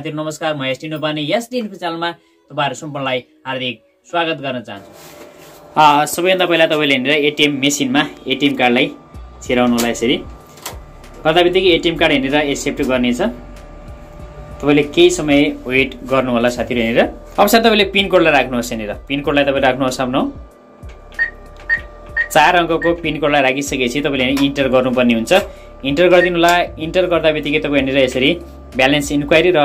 साथीहरु नमस्कार, म sdinfo sdinfo च्यानलमा तपाईहरु सम्पूर्णलाई हार्दिक स्वागत गर्न चाहन्छु। सबैभन्दा पहिला तपाईले हेरेर एटीएम मेसिनमा एटीएम कार्डलाई छिराउनु होला। यसरी गर्दाबित्तिकै एटीएम कार्ड हेरेर एक्सेप्ट गर्नेछ। तपाईले केही समय वेट गर्नु होला साथीहरु। हेरेर अब साथै तपाईले पिन कोडलाई राख्नुहोस्। हेरेर पिन कोडलाई तपाई राख्नुहोस्। आफ्नो 4 अंकको पिन कोडलाई राखिसकेपछि तपाईले इन्टर गर्नुपर्ने हुन्छ। इन्टर गरिदिनु होला। इन्टर गर्दाबित्तिकै तपाई हेरेर यसरी ब्यालेन्स इन्क्वायरी र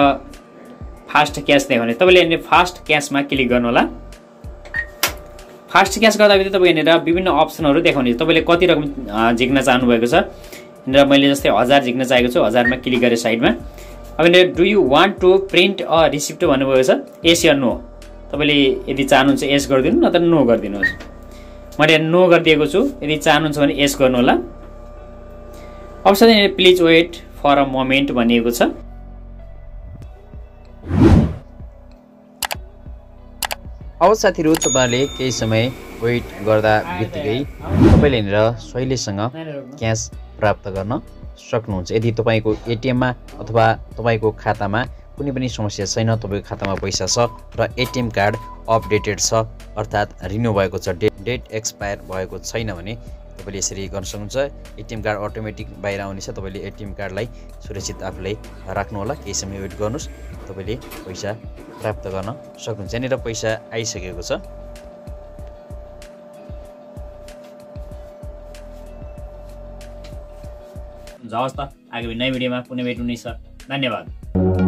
फास्ट क्याश देखाउने। तपाईले हेर्ने फास्ट क्याशमा क्लिक गर्नु होला। फास्ट क्याश गर्दाबित्तिकै तपाई हेरेर विभिन्न अप्सनहरु देखाउने। तपाईले कति रकम झिक्न चाहनु भएको छ। र मैले जस्तै 1000 झिक्न चाहेको छु। 1000 मा क्लिक गरे साइडमा। अब do you want to print a receipt भन्नुभएको छ। यस या नो। तपाईले यदि चाहनुहुन्छ यस गरिदिनु नत्र नो गरिदिनुहोस्। मैले नो गरिदिएको छु। यदि चाहनुहुन्छ भने यस गर्नु होला। अब साथै please wait for a moment भनिएको छ। अब साथीहरु तपाईले केही समय वेट गर्दा बित्तिकै तपाईले हेरेर सहिलेसँग क्याश प्राप्त गर्न सक्नुहुन्छ। यदि तपाईको एटीएम मा अथवा तपाईको खातामा कुनै पनि समस्या छैन, तपाईको खातामा पैसा छ र एटीएम कार्ड अपडेटेड छ अर्थात रिन्यू भएको छ, डेट एक्सपायर भएको छैन भने तपाईले यसरी गर्न सक्नुहुन्छ। एटीएम कार्ड अटोमेटिक बाहिर आउनेछ। तपाईले एटीएम कार्डलाई सुरक्षित आफूले राख्नु होला। केही समय वेट गर्नुस्, तपाईले पैसा प्राप्त गर्न सक्नुहुन्छ। यहाँनिर पैसा आइसकेको छ। हवस् त, आगामी नयाँ भिडियोमा पुनः भेट्नु नै छ। धन्यवाद।